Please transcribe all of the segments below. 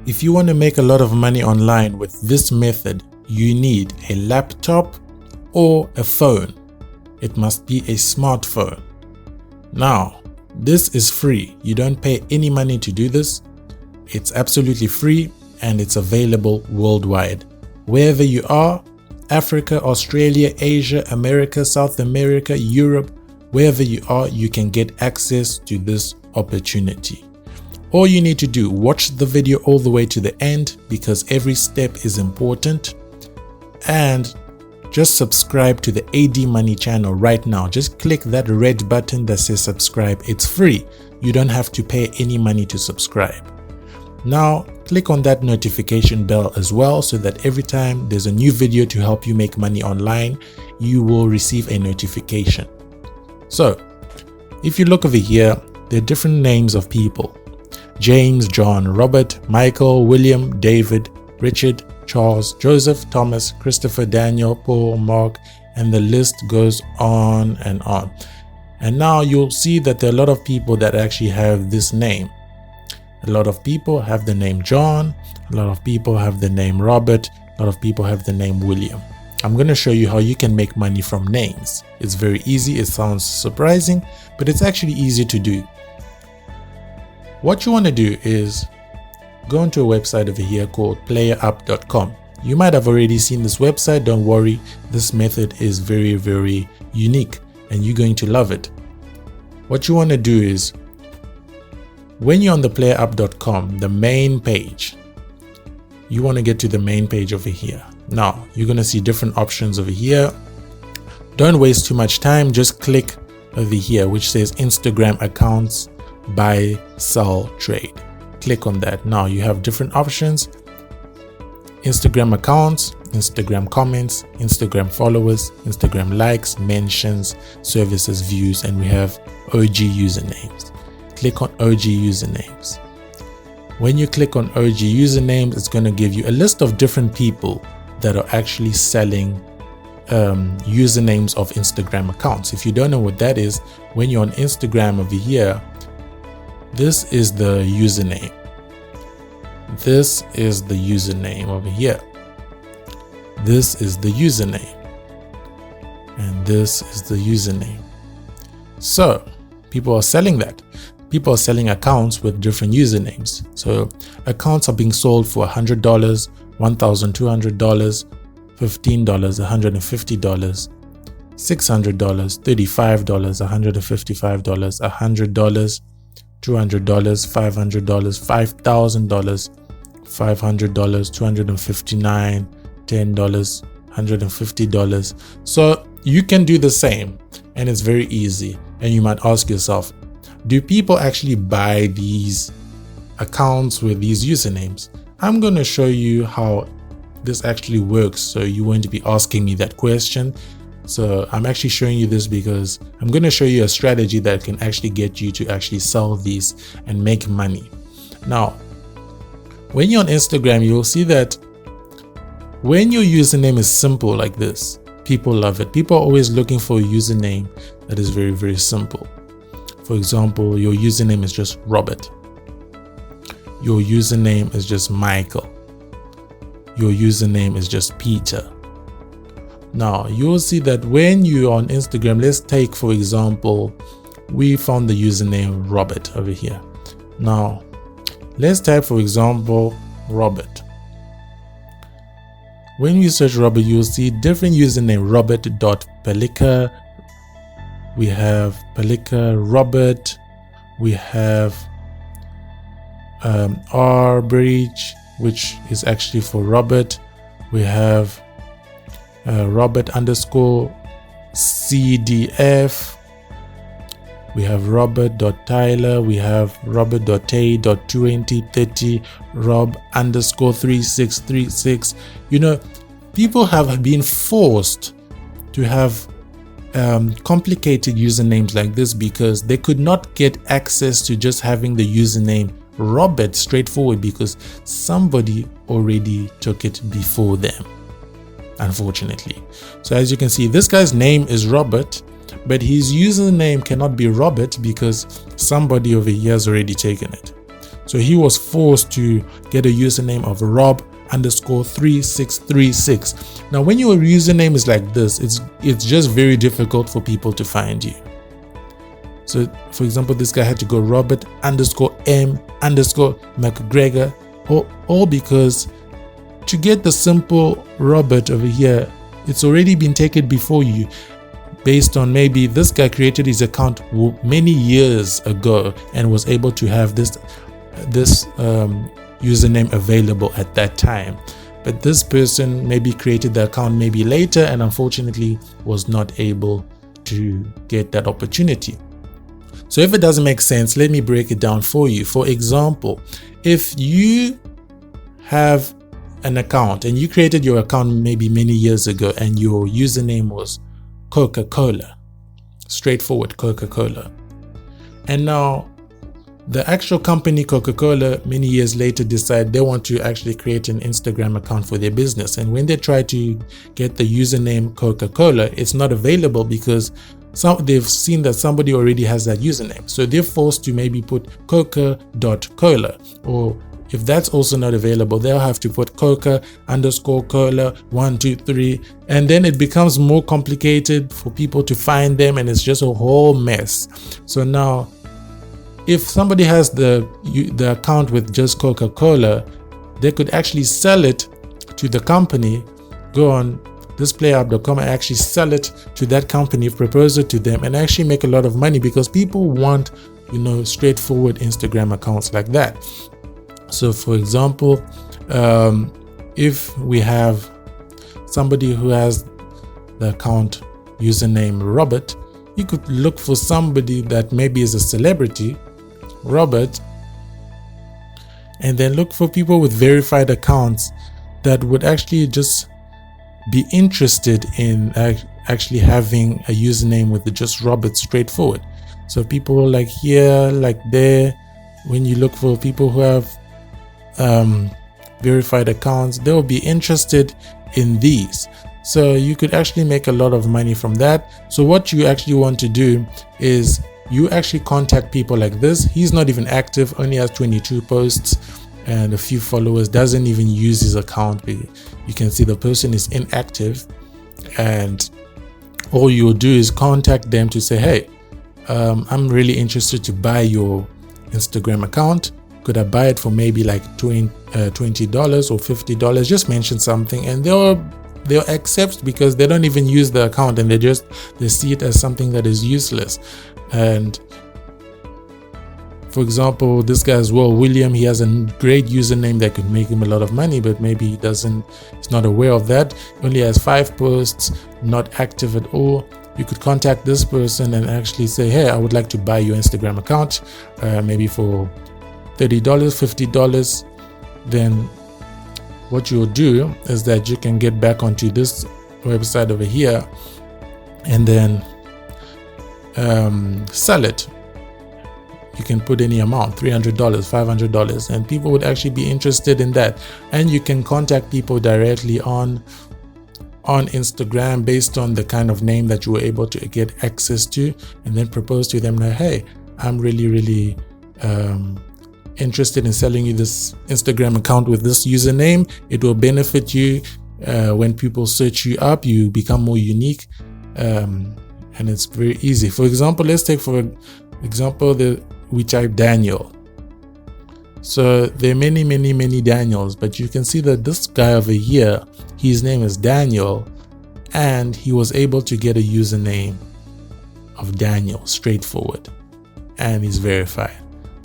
If you want to make a lot of money online with this method, you need a laptop or a phone. It must be a smartphone. Now, this is free. You don't pay any money to do this. It's absolutely free and it's available worldwide. Wherever you are, Africa, Australia, Asia, America, South America, Europe, wherever you are, you can get access to this opportunity. All you need to do, watch the video all the way to the end because every step is important, and just subscribe to the AD Money channel right now. Just click that red button that says subscribe. It's free. You don't have to pay any money to subscribe. Now, click on that notification bell as well so that every time there's a new video to help you make money online, you will receive a notification. So, if you look over here, there are different names of people. James, John, Robert, Michael, William, David, Richard, Charles, Joseph, Thomas, Christopher, Daniel, Paul, Mark, and the list goes on and on. And now you'll see that there are a lot of people that actually have this name. A lot of people have the name John, a lot of people have the name Robert, a lot of people have the name William. I'm going to show you how you can make money from names. It's very easy. It sounds surprising, but it's actually easy to do. What you want to do is go onto a website over here called playerup.com. You might have already seen this website. Don't worry. This method is very, very unique and you're going to love it. What you want to do is, when you're on the playerup.com, the main page, you want to get to the main page over here. Now, you're going to see different options over here. Don't waste too much time. Just click over here, which says Instagram accounts, buy, sell, trade. Click on that. Now you have different options: Instagram accounts, Instagram comments, Instagram followers, Instagram likes, mentions, services, views, and we have OG usernames. Click on OG usernames. When you click on OG usernames, it's going to give you a list of different people that are actually selling usernames of Instagram accounts. If you don't know what that is, when you're on Instagram over here, this is the username. This is the username over here. This is the username. And this is the username. So people are selling that. People are selling accounts with different usernames. So accounts are being sold for $100, $1,200, $15, $150, $600, $35, $155, $100, $200, $500, $5,000, $500, $259, $10, $150. So you can do the same, and it's very easy. And you might ask yourself, do people actually buy these accounts with these usernames? I'm going to show you how this actually works, so you won't be asking me that question. So I'm actually showing you this because I'm going to show you a strategy that can actually get you to actually sell these and make money. Now, when you're on Instagram, you'll see that when your username is simple like this, people love it. People are always looking for a username that is very, very simple. For example, your username is just Robert. Your username is just Michael. Your username is just Peter. Now, you'll see that when you're on Instagram, let's take, for example, we found the username Robert over here. Now, let's type, for example, Robert. When you search Robert, you'll see different username, robert.pelika. We have Pelika Robert. We have R-Bridge, which is actually for Robert. We have Robert_CDF. We have Robert.Tyler. We have Robert.A.2030. Rob_3636. You know, people have been forced to have complicated usernames like this because they could not get access to just having the username Robert straightforward because somebody already took it before them, unfortunately. So as you can see, this guy's name is Robert, but his username cannot be Robert because somebody over here has already taken it. So he was forced to get a username of Rob_3636. Now, when your username is like this, it's just very difficult for people to find you. So, for example, this guy had to go Robert_M_McGregor, all because to get the simple Robert over here, it's already been taken before you, based on maybe this guy created his account many years ago and was able to have this username available at that time. But this person maybe created the account maybe later and unfortunately was not able to get that opportunity. So if it doesn't make sense, let me break it down for you. For example, if you have an account and you created your account maybe many years ago and your username was Coca-Cola, straightforward Coca-Cola, and now the actual company Coca-Cola many years later decide they want to actually create an Instagram account for their business, and when they try to get the username Coca-Cola, it's not available because they've seen that somebody already has that username, so they're forced to maybe put coca.cola, or if that's also not available, they'll have to put Coca_Cola 123, and then it becomes more complicated for people to find them, and it's just a whole mess. So now, if somebody has the account with just Coca-Cola, they could actually sell it to the company, go on displayapp.com and actually sell it to that company, propose it to them, and actually make a lot of money because people want, straightforward Instagram accounts like that. So for example, if we have somebody who has the account username Robert, you could look for somebody that maybe is a celebrity, Robert, and then look for people with verified accounts that would actually just be interested in actually having a username with just Robert straightforward. So people like here, like there, when you look for people who have verified accounts, they will be interested in these. So you could actually make a lot of money from that. So what you actually want to do is you actually contact people like this. He's not even active, only has 22 posts and a few followers, doesn't even use his account. You can see the person is inactive, and all you'll do is contact them to say, hey, I'm really interested to buy your Instagram account. Could I buy it for maybe like $20 or $50? Just mention something, and they'll accept because they don't even use the account, and they see it as something that is useless. And for example, this guy as well, William, he has a great username that could make him a lot of money, but maybe he's not aware of that. He only has 5 posts, not active at all. You could contact this person and actually say, hey, I would like to buy your Instagram account, maybe for $30, $50. Then what you'll do is that you can get back onto this website over here and then sell it. You can put any amount, $300, $500, and people would actually be interested in that. And you can contact people directly on Instagram based on the kind of name that you were able to get access to, and then propose to them that, hey, I'm really interested in selling you this Instagram account with this username. It will benefit you when people search you up. You become more unique, and it's very easy. For example, let's take for example we type Daniel. So there are many Daniels, but you can see that this guy over here, his name is Daniel, and he was able to get a username of Daniel straightforward, and he's verified.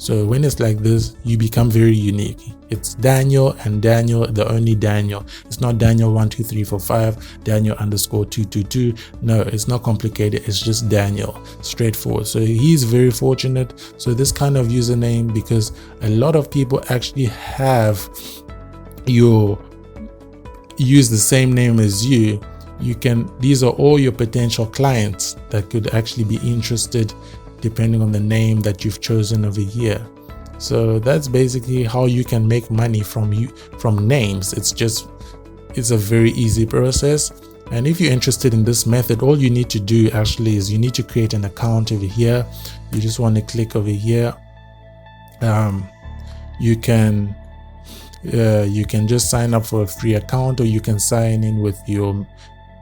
So when it's like this, you become very unique. It's Daniel and Daniel, the only Daniel. It's not Daniel 12345, Daniel _222. No, it's not complicated. It's just Daniel, straightforward. So he's very fortunate. So this kind of username, because a lot of people actually have use the same name as you. These are all your potential clients that could actually be interested depending on the name that you've chosen over here. So that's basically how you can make money from names. It's a very easy process. And if you're interested in this method, all you need to do actually is you need to create an account over here. You just want to click over here. you can just sign up for a free account, or you can sign in with your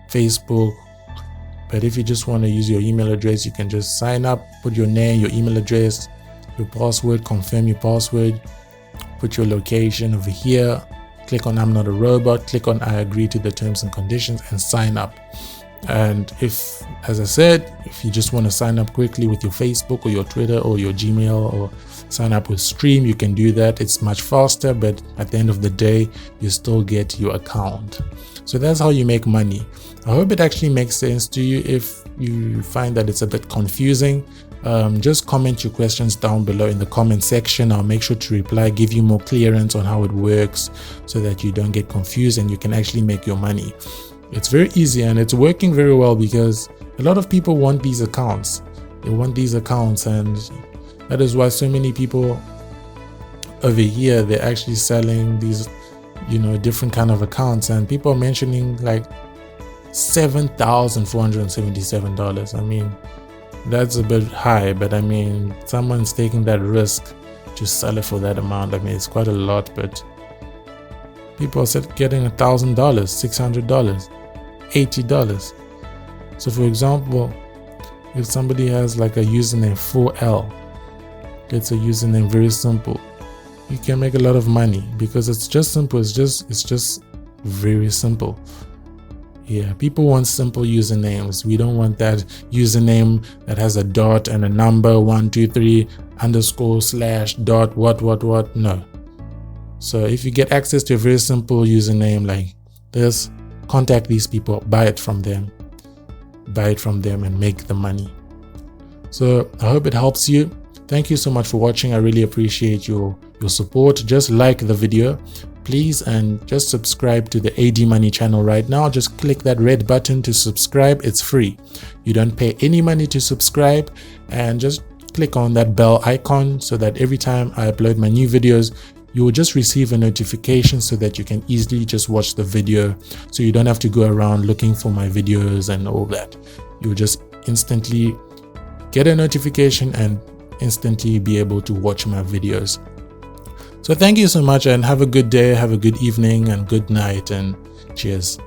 Facebook. But if you just want to use your email address, you can just sign up, put your name, your email address, your password, confirm your password, put your location over here, click on I'm not a robot, click on I agree to the terms and conditions, and sign up. And if, as I said, if you just want to sign up quickly with your Facebook or your Twitter or your Gmail, or sign up with Stream, you can do that. It's much faster, but at the end of the day, you still get your account. So that's how you make money. I hope it actually makes sense to you. If you find that it's a bit confusing, just comment your questions down below in the comment section. I'll make sure to reply, give you more clearance on how it works, so that you don't get confused and you can actually make your money. It's very easy, and it's working very well, because a lot of people want these accounts. They want these accounts, and that is why so many people over here, they're actually selling these, different kind of accounts, and people are mentioning like $7,477. I mean, that's a bit high, but I mean, someone's taking that risk to sell it for that amount. I mean, it's quite a lot, but people are getting $1,000, $600, $80. So for example, if somebody has like a username 4L, it's a username very simple, you can make a lot of money, because it's just simple. It's just very simple. Yeah, people want simple usernames. We don't want that username that has a dot and a number, 123 underscore slash dot what. No. So if you get access to a very simple username like this, contact these people, buy it from them, and make the money. So I hope it helps you. Thank you so much for watching. I really appreciate your support. Just like the video, please, and just subscribe to the AD Money channel right now. Just click that red button to subscribe. It's free. You don't pay any money to subscribe, and just click on that bell icon so that every time I upload my new videos, you will just receive a notification, so that you can easily just watch the video, so you don't have to go around looking for my videos and all that. You will just instantly get a notification and instantly be able to watch my videos. So thank you so much, and have a good day, have a good evening, and good night, and cheers.